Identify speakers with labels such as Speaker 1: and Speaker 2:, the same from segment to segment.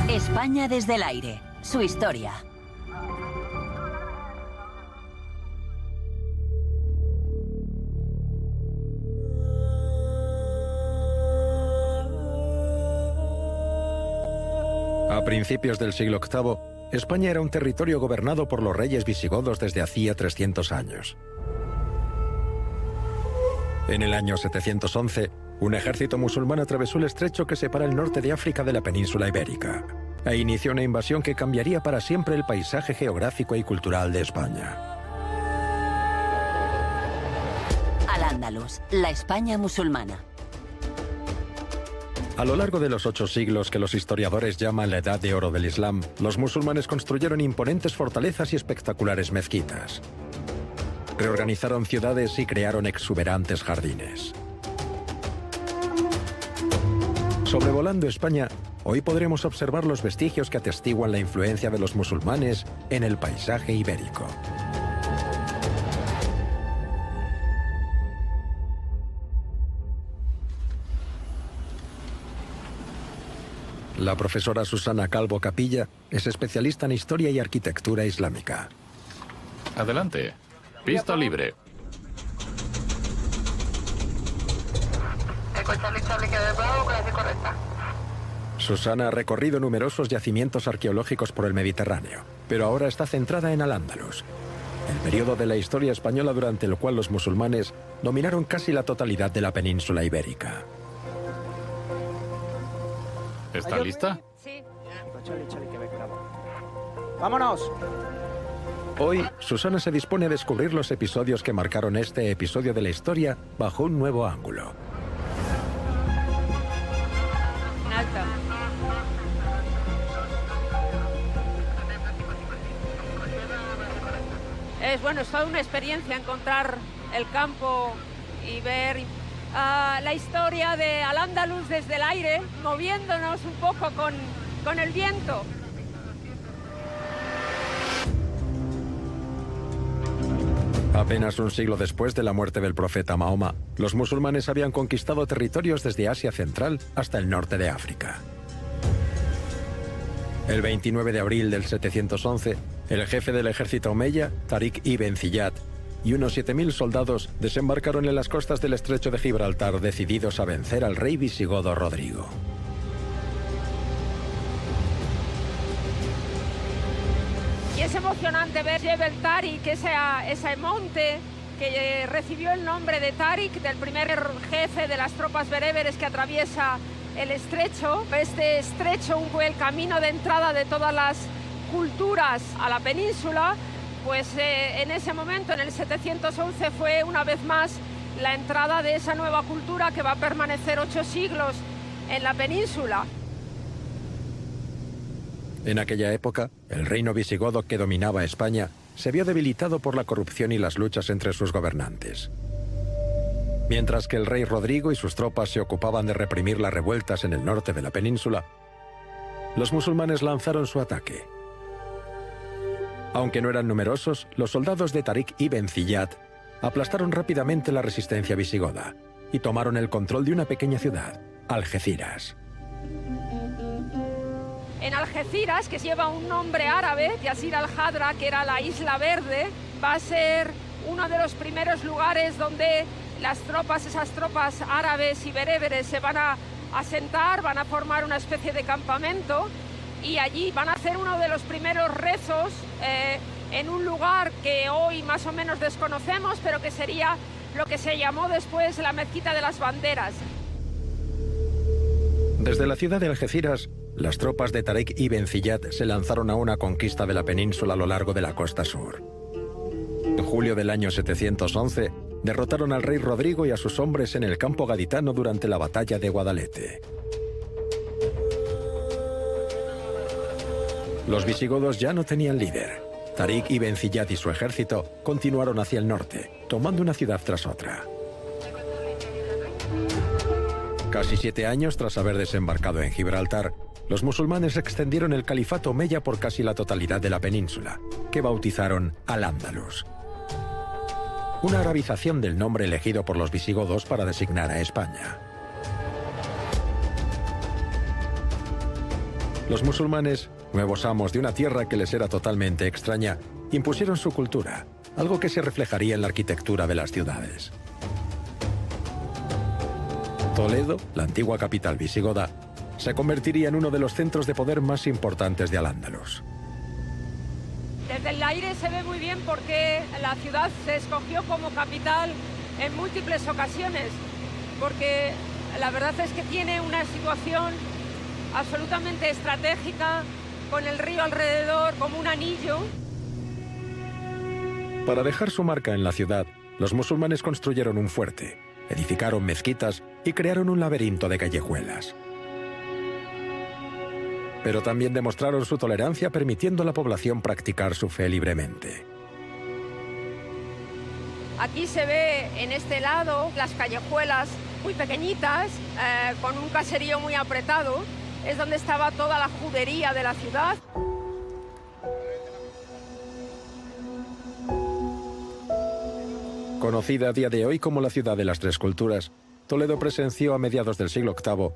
Speaker 1: España desde el aire. Su historia.
Speaker 2: A principios del siglo VIII, España era un territorio gobernado por los reyes visigodos desde hacía 300 años. En el año 711, un ejército musulmán atravesó el estrecho que separa el norte de África de la península ibérica e inició una invasión que cambiaría para siempre el paisaje geográfico y cultural de España.
Speaker 1: Al-Ándalus, la España musulmana.
Speaker 2: A lo largo de los 8 siglos que los historiadores llaman la Edad de Oro del Islam, los musulmanes construyeron imponentes fortalezas y espectaculares mezquitas. Reorganizaron ciudades y crearon exuberantes jardines. Sobrevolando España, hoy podremos observar los vestigios que atestiguan la influencia de los musulmanes en el paisaje ibérico. La profesora Susana Calvo Capilla es especialista en historia y arquitectura islámica.
Speaker 3: Adelante. Pista libre.
Speaker 2: Susana ha recorrido numerosos yacimientos arqueológicos por el Mediterráneo, pero ahora está centrada en Al-Ándalus, el periodo de la historia española durante el cual los musulmanes dominaron casi la totalidad de la península ibérica.
Speaker 3: ¿Está lista?
Speaker 4: Sí. ¡Vámonos!
Speaker 2: Hoy, Susana se dispone a descubrir los episodios que marcaron este episodio de la historia bajo un nuevo ángulo.
Speaker 4: Alta. Es toda una experiencia encontrar el campo y ver la historia de Al-Ándalus desde el aire, moviéndonos un poco con el viento.
Speaker 2: Apenas un siglo después de la muerte del profeta Mahoma, los musulmanes habían conquistado territorios desde Asia Central hasta el norte de África. El 29 de abril del 711, el jefe del ejército omeya, Tariq ibn Ziyad, y unos 7.000 soldados desembarcaron en las costas del estrecho de Gibraltar decididos a vencer al rey visigodo Rodrigo.
Speaker 4: Y es emocionante ver Jebel Tarik, ese monte que recibió el nombre de Tarik, del primer jefe de las tropas bereberes que atraviesa el estrecho. Este estrecho fue el camino de entrada de todas las culturas a la península. Pues en ese momento, en el 711, fue una vez más la entrada de esa nueva cultura que va a permanecer 8 siglos en la península.
Speaker 2: En aquella época, el reino visigodo que dominaba España se vio debilitado por la corrupción y las luchas entre sus gobernantes. Mientras que el rey Rodrigo y sus tropas se ocupaban de reprimir las revueltas en el norte de la península, los musulmanes lanzaron su ataque. Aunque no eran numerosos, los soldados de Tariq ibn Ziyad aplastaron rápidamente la resistencia visigoda y tomaron el control de una pequeña ciudad, Algeciras.
Speaker 4: En Algeciras, que lleva un nombre árabe, Yasir al-Hadra, que era la Isla Verde, va a ser uno de los primeros lugares donde esas tropas árabes y bereberes se van a asentar, van a formar una especie de campamento y allí van a hacer uno de los primeros rezos en un lugar que hoy más o menos desconocemos, pero que sería lo que se llamó después la Mezquita de las Banderas.
Speaker 2: Desde la ciudad de Algeciras, las tropas de Tariq ibn Ziyad se lanzaron a una conquista de la península a lo largo de la costa sur. En julio del año 711, derrotaron al rey Rodrigo y a sus hombres en el campo gaditano durante la batalla de Guadalete. Los visigodos ya no tenían líder. Tariq ibn Ziyad y su ejército continuaron hacia el norte, tomando una ciudad tras otra. Casi 7 años tras haber desembarcado en Gibraltar, los musulmanes extendieron el califato omeya por casi la totalidad de la península, que bautizaron Al-Ándalus. Una arabización del nombre elegido por los visigodos para designar a España. Los musulmanes, nuevos amos de una tierra que les era totalmente extraña, impusieron su cultura, algo que se reflejaría en la arquitectura de las ciudades. Toledo, la antigua capital visigoda, se convertiría en uno de los centros de poder más importantes de Al-Ándalus.
Speaker 4: Desde el aire se ve muy bien porque la ciudad se escogió como capital en múltiples ocasiones, porque la verdad es que tiene una situación absolutamente estratégica, con el río alrededor como un anillo.
Speaker 2: Para dejar su marca en la ciudad, los musulmanes construyeron un fuerte, edificaron mezquitas y crearon un laberinto de callejuelas. Pero también demostraron su tolerancia permitiendo a la población practicar su fe libremente.
Speaker 4: Aquí se ve en este lado las callejuelas muy pequeñitas, con un caserío muy apretado. Es donde estaba toda la judería de la ciudad.
Speaker 2: Conocida a día de hoy como la ciudad de las tres culturas, Toledo presenció a mediados del siglo VIII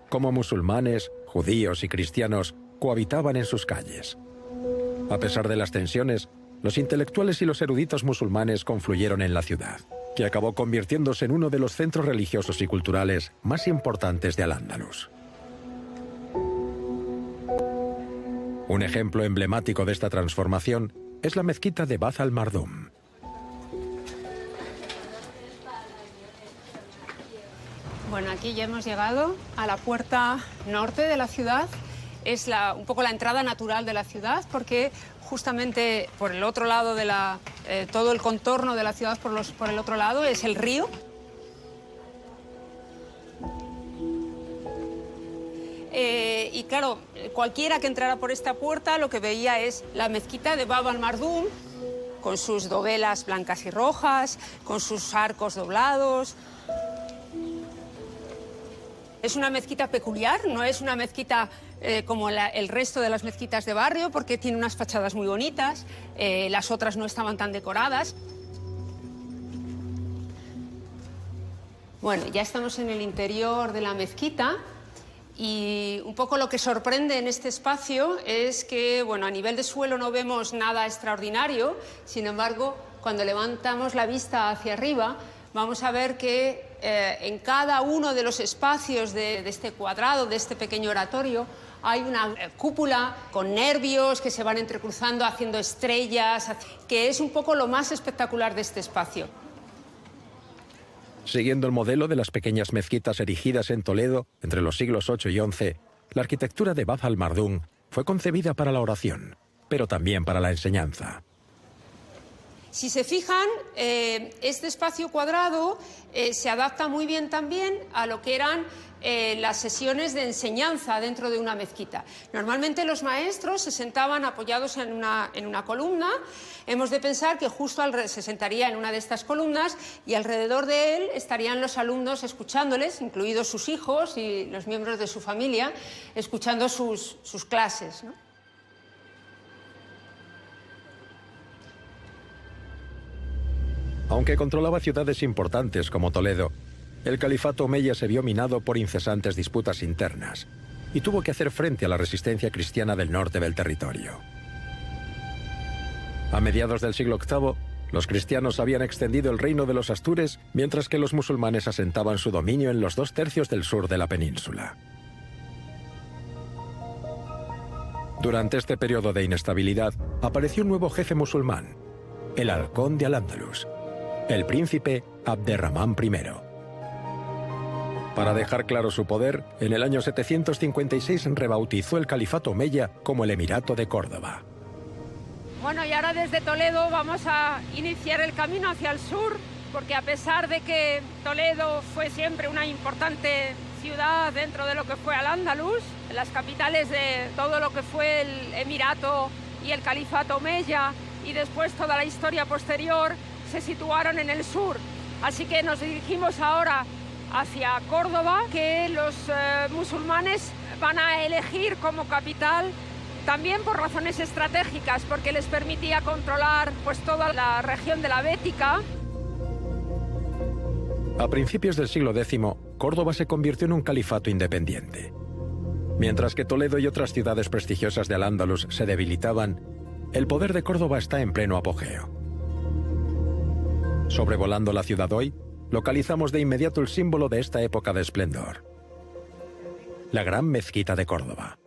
Speaker 2: cómo musulmanes, judíos y cristianos cohabitaban en sus calles. A pesar de las tensiones, los intelectuales y los eruditos musulmanes confluyeron en la ciudad, que acabó convirtiéndose en uno de los centros religiosos y culturales más importantes de Al-Ándalus. Un ejemplo emblemático de esta transformación es la mezquita de Bab al-Mardum.
Speaker 5: Bueno, aquí ya hemos llegado a la puerta norte de la ciudad. Es un poco la entrada natural de la ciudad, porque justamente por el otro lado de todo el contorno de la ciudad por el otro lado es el río. Y claro, cualquiera que entrara por esta puerta lo que veía es la mezquita de Bab al-Mardum, con sus dovelas blancas y rojas, con sus arcos doblados. Es una mezquita peculiar, no es una mezquita como el resto de las mezquitas de barrio, porque tiene unas fachadas muy bonitas, las otras no estaban tan decoradas. Bueno, ya estamos en el interior de la mezquita y un poco lo que sorprende en este espacio es que, bueno, a nivel de suelo no vemos nada extraordinario, sin embargo, cuando levantamos la vista hacia arriba, vamos a ver que en cada uno de los espacios de este cuadrado, de este pequeño oratorio, hay una cúpula con nervios que se van entrecruzando, haciendo estrellas, que es un poco lo más espectacular de este espacio.
Speaker 2: Siguiendo el modelo de las pequeñas mezquitas erigidas en Toledo entre los siglos VIII y XI, la arquitectura de Bab al-Mardum fue concebida para la oración, pero también para la enseñanza.
Speaker 5: Si se fijan, este espacio cuadrado se adapta muy bien también a lo que eran las sesiones de enseñanza dentro de una mezquita. Normalmente los maestros se sentaban apoyados en una columna. Hemos de pensar que justo se sentaría en una de estas columnas y alrededor de él estarían los alumnos escuchándoles, incluidos sus hijos y los miembros de su familia, escuchando sus clases, ¿no?
Speaker 2: Aunque controlaba ciudades importantes como Toledo, el califato omeya se vio minado por incesantes disputas internas y tuvo que hacer frente a la resistencia cristiana del norte del territorio. A mediados del siglo VIII, los cristianos habían extendido el reino de los astures, mientras que los musulmanes asentaban su dominio en los 2/3 del sur de la península. Durante este periodo de inestabilidad, apareció un nuevo jefe musulmán, el halcón de Al-Ándalus, el príncipe Abderramán I. Para dejar claro su poder, en el año 756 rebautizó el califato omeya como el Emirato de Córdoba.
Speaker 4: Bueno, y ahora desde Toledo vamos a iniciar el camino hacia el sur, porque a pesar de que Toledo fue siempre una importante ciudad dentro de lo que fue Al-Ándalus, las capitales de todo lo que fue el Emirato y el califato omeya, y después toda la historia posterior, se situaron en el sur. Así que nos dirigimos ahora hacia Córdoba, que los musulmanes van a elegir como capital también por razones estratégicas, porque les permitía controlar pues toda la región de la Bética.
Speaker 2: A principios del siglo X, Córdoba se convirtió en un califato independiente. Mientras que Toledo y otras ciudades prestigiosas de Al-Ándalus se debilitaban, el poder de Córdoba está en pleno apogeo. Sobrevolando la ciudad hoy, localizamos de inmediato el símbolo de esta época de esplendor: la Gran Mezquita de Córdoba.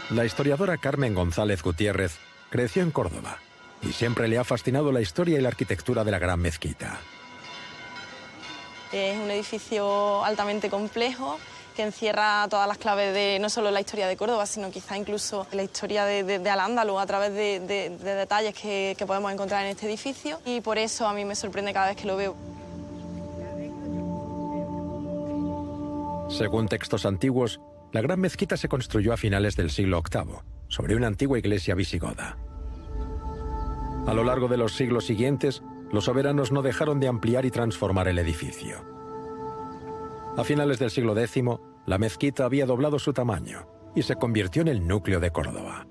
Speaker 2: La historiadora Carmen González Gutiérrez creció en Córdoba y siempre le ha fascinado la historia y la arquitectura de la Gran Mezquita.
Speaker 6: Es un edificio altamente complejo que encierra todas las claves de no solo la historia de Córdoba, sino quizá incluso la historia de Al-Ándalus a través de detalles que podemos encontrar en este edificio, y por eso a mí me sorprende cada vez que lo veo.
Speaker 2: Según textos antiguos, la Gran Mezquita se construyó a finales del siglo VIII, sobre una antigua iglesia visigoda. A lo largo de los siglos siguientes, los soberanos no dejaron de ampliar y transformar el edificio. A finales del siglo X, la mezquita había doblado su tamaño y se convirtió en el núcleo de Córdoba.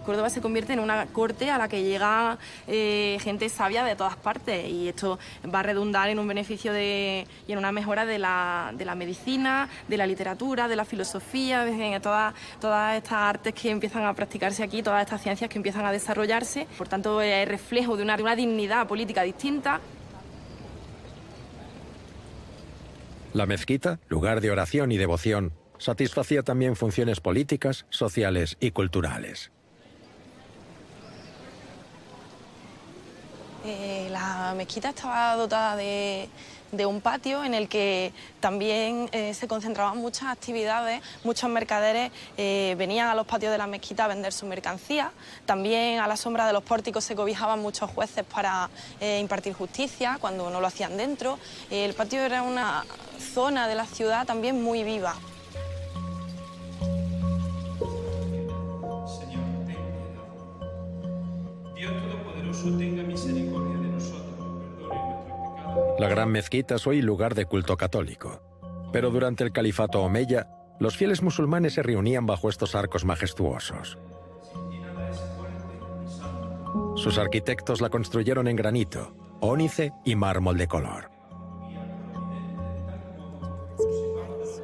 Speaker 6: Córdoba se convierte en una corte a la que llega gente sabia de todas partes, y esto va a redundar en un beneficio y en una mejora de la medicina, de la literatura, de la filosofía, de todas estas artes que empiezan a practicarse aquí, todas estas ciencias que empiezan a desarrollarse. Por tanto, es reflejo de una dignidad política distinta.
Speaker 2: La mezquita, lugar de oración y devoción, satisfacía también funciones políticas, sociales y culturales.
Speaker 6: La mezquita estaba dotada de un patio en el que también se concentraban muchas actividades. Muchos mercaderes venían a los patios de la mezquita a vender su mercancía. También a la sombra de los pórticos se cobijaban muchos jueces para impartir justicia cuando no lo hacían dentro. El patio era una zona de la ciudad también muy viva.
Speaker 7: Tenga misericordia de nosotros, perdone nuestros pecados.
Speaker 2: La Gran Mezquita es hoy lugar de culto católico, pero durante el califato omeya, los fieles musulmanes se reunían bajo estos arcos majestuosos. Sus arquitectos la construyeron en granito, ónice y mármol de color.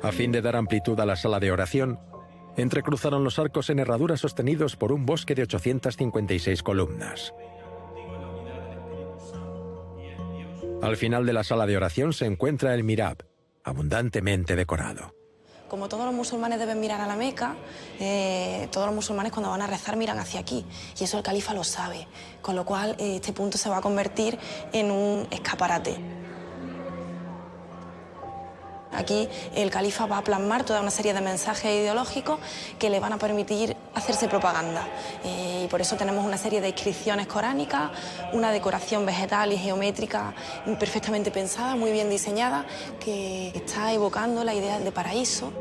Speaker 2: A fin de dar amplitud a la sala de oración, entrecruzaron los arcos en herradura sostenidos por un bosque de 856 columnas. Al final de la sala de oración se encuentra el mihrab, abundantemente decorado.
Speaker 6: Como todos los musulmanes deben mirar a la Meca, todos los musulmanes cuando van a rezar miran hacia aquí, y eso el califa lo sabe, con lo cual este punto se va a convertir en un escaparate. Aquí el califa va a plasmar toda una serie de mensajes ideológicos que le van a permitir hacerse propaganda. Y por eso tenemos una serie de inscripciones coránicas, una decoración vegetal y geométrica perfectamente pensada, muy bien diseñada, que está evocando la idea de paraíso.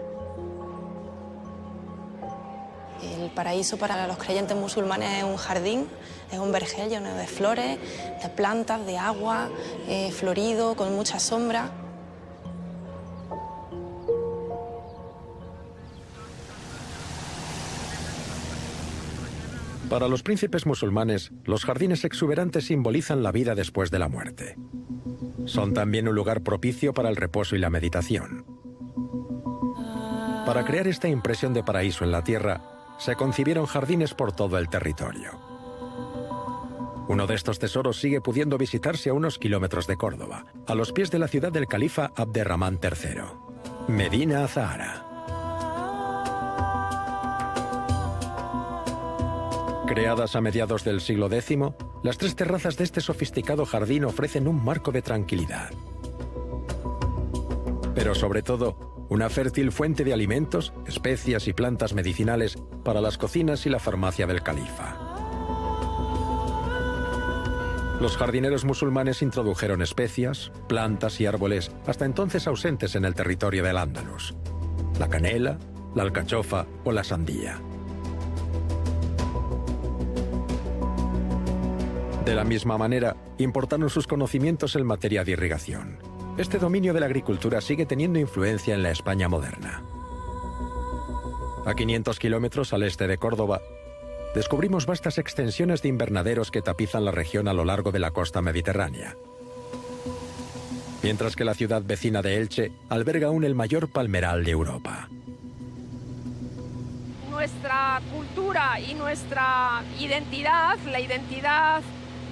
Speaker 6: El paraíso para los creyentes musulmanes es un jardín, es un vergel lleno de flores, de plantas, de agua, florido, con mucha sombra.
Speaker 2: Para los príncipes musulmanes, los jardines exuberantes simbolizan la vida después de la muerte. Son también un lugar propicio para el reposo y la meditación. Para crear esta impresión de paraíso en la tierra, se concibieron jardines por todo el territorio. Uno de estos tesoros sigue pudiendo visitarse a unos kilómetros de Córdoba, a los pies de la ciudad del califa Abderramán III, Medina Azahara. Creadas a mediados del siglo X, las tres terrazas de este sofisticado jardín ofrecen un marco de tranquilidad. Pero sobre todo, una fértil fuente de alimentos, especias y plantas medicinales para las cocinas y la farmacia del califa. Los jardineros musulmanes introdujeron especias, plantas y árboles hasta entonces ausentes en el territorio del Al-Ándalus: la canela, la alcachofa o la sandía. De la misma manera, importaron sus conocimientos en materia de irrigación. Este dominio de la agricultura sigue teniendo influencia en la España moderna. A 500 kilómetros al este de Córdoba, descubrimos vastas extensiones de invernaderos que tapizan la región a lo largo de la costa mediterránea. Mientras que la ciudad vecina de Elche alberga aún el mayor palmeral de Europa.
Speaker 4: Nuestra cultura y nuestra identidad, la identidad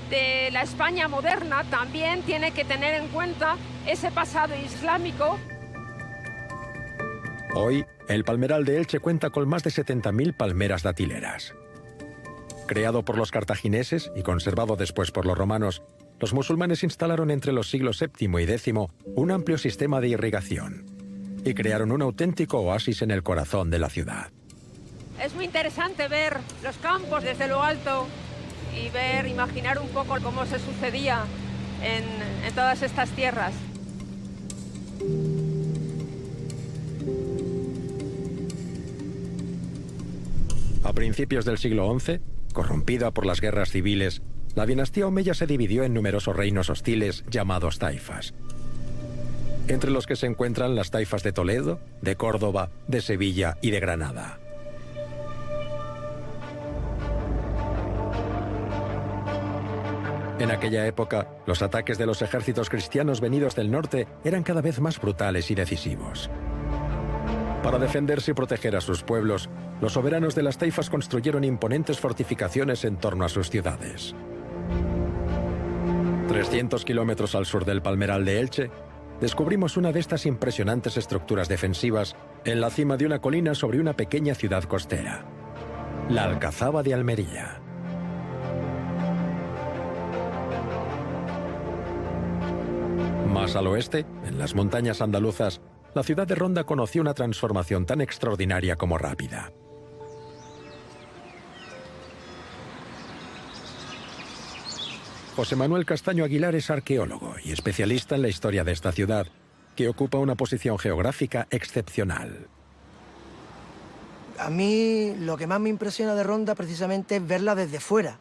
Speaker 4: de la España moderna, también tiene que tener en cuenta ese pasado islámico.
Speaker 2: Hoy, el palmeral de Elche cuenta con más de 70.000 palmeras datileras. Creado por los cartagineses y conservado después por los romanos, los musulmanes instalaron entre los siglos VII y X un amplio sistema de irrigación y crearon un auténtico oasis en el corazón de la ciudad.
Speaker 4: Es muy interesante ver los campos desde lo alto y imaginar un poco cómo se sucedía en todas estas tierras.
Speaker 2: A principios del siglo XI, corrompida por las guerras civiles, la dinastía omeya se dividió en numerosos reinos hostiles llamados taifas, entre los que se encuentran las taifas de Toledo, de Córdoba, de Sevilla y de Granada. En aquella época, los ataques de los ejércitos cristianos venidos del norte eran cada vez más brutales y decisivos. Para defenderse y proteger a sus pueblos, los soberanos de las taifas construyeron imponentes fortificaciones en torno a sus ciudades. 300 kilómetros al sur del palmeral de Elche, descubrimos una de estas impresionantes estructuras defensivas en la cima de una colina sobre una pequeña ciudad costera, la Alcazaba de Almería. Más al oeste, en las montañas andaluzas, la ciudad de Ronda conoció una transformación tan extraordinaria como rápida. José Manuel Castaño Aguilar es arqueólogo y especialista en la historia de esta ciudad, que ocupa una posición geográfica excepcional.
Speaker 8: A mí lo que más me impresiona de Ronda precisamente es verla desde fuera,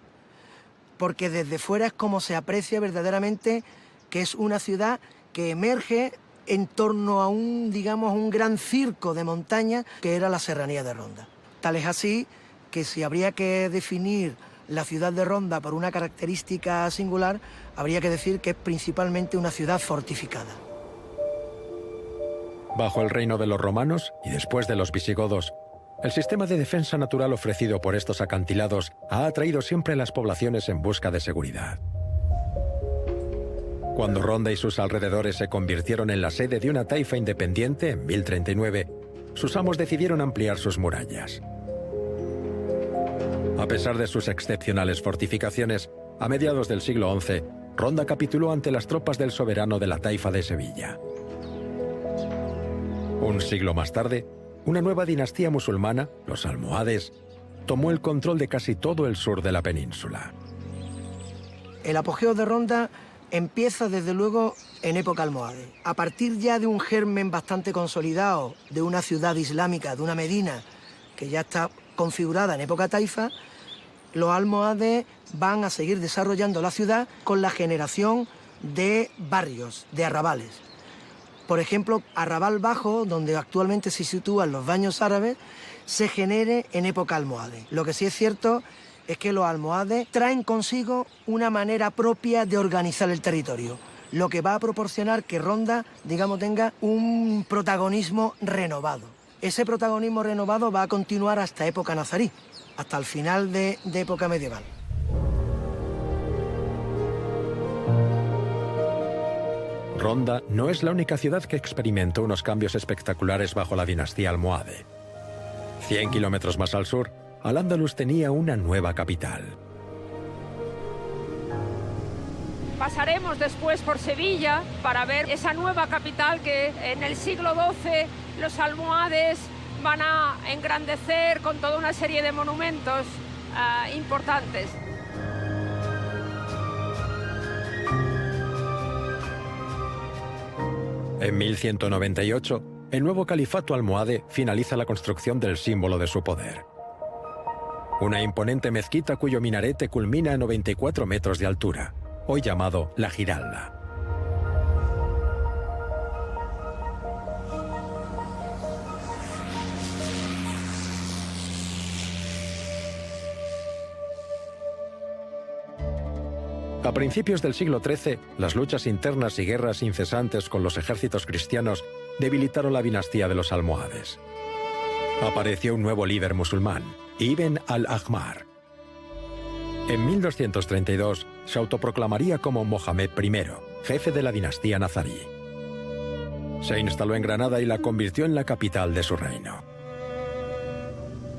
Speaker 8: porque desde fuera es como se aprecia verdaderamente que es una ciudad que emerge en torno a un gran circo de montaña que era la serranía de Ronda. Tal es así que si habría que definir la ciudad de Ronda por una característica singular, habría que decir que es principalmente una ciudad fortificada.
Speaker 2: Bajo el reino de los romanos y después de los visigodos, el sistema de defensa natural ofrecido por estos acantilados ha atraído siempre a las poblaciones en busca de seguridad. Cuando Ronda y sus alrededores se convirtieron en la sede de una taifa independiente en 1039, sus amos decidieron ampliar sus murallas. A pesar de sus excepcionales fortificaciones, a mediados del siglo XI, Ronda capituló ante las tropas del soberano de la taifa de Sevilla. Un siglo más tarde, una nueva dinastía musulmana, los almohades, tomó el control de casi todo el sur de la península.
Speaker 8: El apogeo de Ronda empieza desde luego en época almohade. A partir ya de un germen bastante consolidado, de una ciudad islámica, de una Medina, que ya está configurada en época taifa, los almohades van a seguir desarrollando la ciudad con la generación de barrios, de arrabales. Por ejemplo, Arrabal Bajo, donde actualmente se sitúan los baños árabes, se genere en época almohade. Lo que sí es cierto es que los almohades traen consigo una manera propia de organizar el territorio, lo que va a proporcionar que Ronda, tenga un protagonismo renovado. Ese protagonismo renovado va a continuar hasta época nazarí, hasta el final de época medieval.
Speaker 2: Ronda no es la única ciudad que experimentó unos cambios espectaculares bajo la dinastía almohade. 100 kilómetros más al sur, Al-Ándalus tenía una nueva capital.
Speaker 4: Pasaremos después por Sevilla para ver esa nueva capital que en el siglo XII los almohades van a engrandecer con toda una serie de monumentos importantes.
Speaker 2: En 1198, el nuevo califato almohade finaliza la construcción del símbolo de su poder. Una imponente mezquita cuyo minarete culmina a 94 metros de altura, hoy llamado La Giralda. A principios del siglo XIII, las luchas internas y guerras incesantes con los ejércitos cristianos debilitaron la dinastía de los almohades. Apareció un nuevo líder musulmán, Ibn al-Ahmar. En 1232 se autoproclamaría como Mohamed I, jefe de la dinastía nazarí. Se instaló en Granada y la convirtió en la capital de su reino.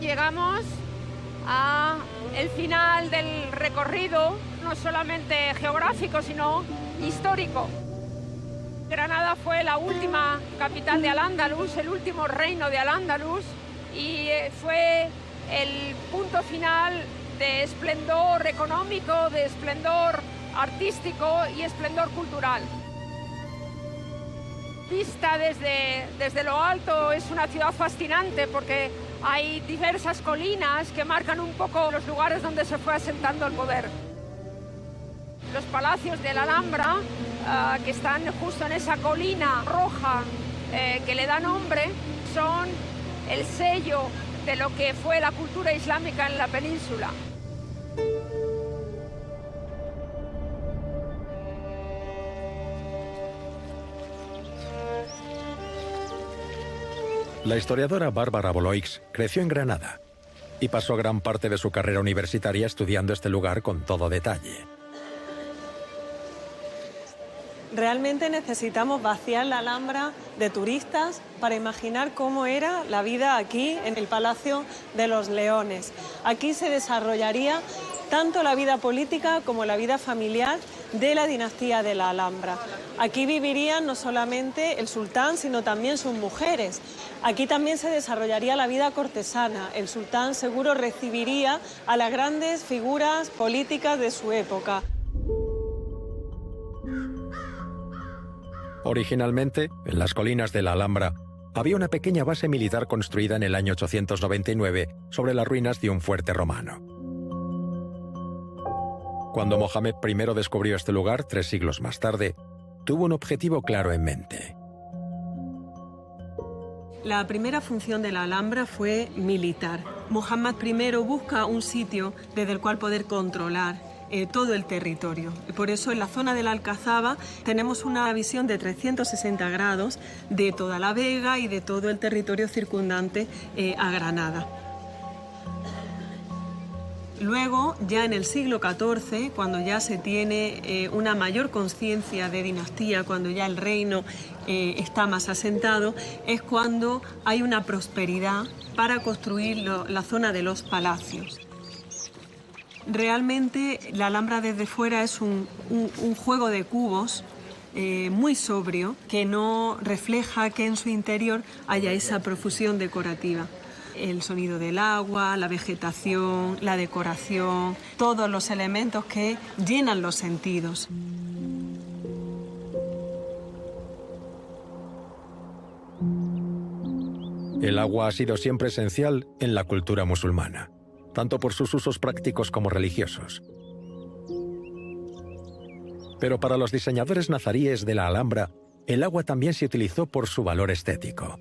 Speaker 4: Llegamos a el final del recorrido, no solamente geográfico, sino histórico. Granada fue la última capital de Al-Ándalus, el último reino de Al-Ándalus, y fue el punto final de esplendor económico, de esplendor artístico y esplendor cultural. Vista desde lo alto, es una ciudad fascinante porque hay diversas colinas que marcan un poco los lugares donde se fue asentando el poder. Los palacios de la Alhambra, que están justo en esa colina roja que le da nombre, son el sello de lo que fue la cultura islámica en la península.
Speaker 2: La historiadora Bárbara Boloix creció en Granada y pasó gran parte de su carrera universitaria estudiando este lugar con todo detalle.
Speaker 9: Realmente necesitamos vaciar la Alhambra de turistas para imaginar cómo era la vida aquí en el Palacio de los Leones. Aquí se desarrollaría tanto la vida política como la vida familiar de la dinastía de la Alhambra. Aquí vivirían no solamente el sultán, sino también sus mujeres. Aquí también se desarrollaría la vida cortesana. El sultán seguro recibiría a las grandes figuras políticas de su época.
Speaker 2: Originalmente, en las colinas de la Alhambra, había una pequeña base militar construida en el año 899 sobre las ruinas de un fuerte romano. Cuando Mohamed I descubrió este lugar 3 siglos más tarde, tuvo un objetivo claro en mente.
Speaker 9: La primera función de la Alhambra fue militar. Mohamed I busca un sitio desde el cual poder controlar todo el territorio. Por eso en la zona de la Alcazaba tenemos una visión de 360 grados de toda la vega y de todo el territorio circundante a Granada. Luego, ya en el siglo XIV, cuando ya se tiene una mayor conciencia de dinastía, cuando ya el reino está más asentado, es cuando hay una prosperidad para construir la zona de los palacios. Realmente la Alhambra desde fuera es un juego de cubos muy sobrio, que no refleja que en su interior haya esa profusión decorativa. El sonido del agua, la vegetación, la decoración, todos los elementos que llenan los sentidos.
Speaker 2: El agua ha sido siempre esencial en la cultura musulmana, tanto por sus usos prácticos como religiosos. Pero para los diseñadores nazaríes de la Alhambra, el agua también se utilizó por su valor estético.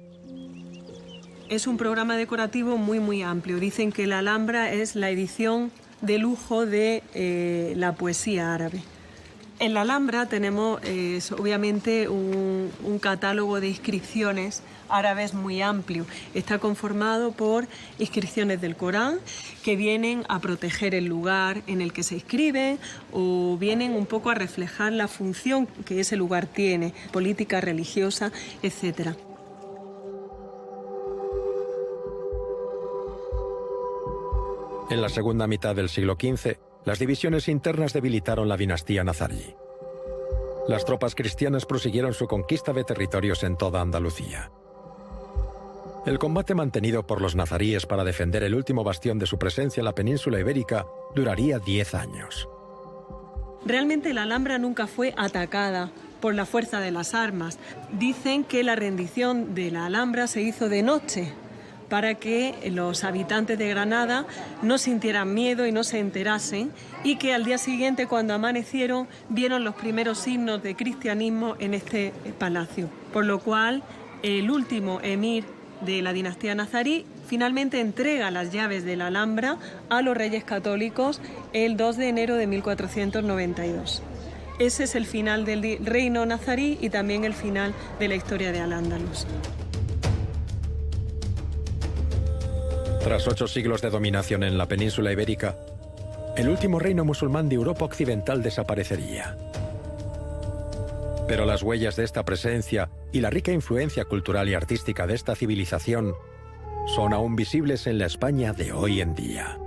Speaker 9: Es un programa decorativo muy amplio. Dicen que la Alhambra es la edición de lujo de la poesía árabe. En la Alhambra tenemos obviamente un catálogo de inscripciones árabes muy amplio. Está conformado por inscripciones del Corán que vienen a proteger el lugar en el que se inscriben o vienen un poco a reflejar la función que ese lugar tiene, política, religiosa, etc.
Speaker 2: En la segunda mitad del siglo XV, las divisiones internas debilitaron la dinastía nazarí. Las tropas cristianas prosiguieron su conquista de territorios en toda Andalucía. El combate mantenido por los nazaríes para defender el último bastión de su presencia en la península ibérica duraría 10 años.
Speaker 9: Realmente la Alhambra nunca fue atacada por la fuerza de las armas. Dicen que la rendición de la Alhambra se hizo de noche, para que los habitantes de Granada no sintieran miedo y no se enterasen, y que al día siguiente, cuando amanecieron, vieron los primeros signos de cristianismo en este palacio. Por lo cual, el último emir de la dinastía nazarí, finalmente entrega las llaves de la Alhambra a los Reyes Católicos el 2 de enero de 1492. Ese es el final del reino nazarí y también el final de la historia de Al-Ándalus.
Speaker 2: Tras 8 siglos de dominación en la península ibérica, el último reino musulmán de Europa occidental desaparecería. Pero las huellas de esta presencia y la rica influencia cultural y artística de esta civilización son aún visibles en la España de hoy en día.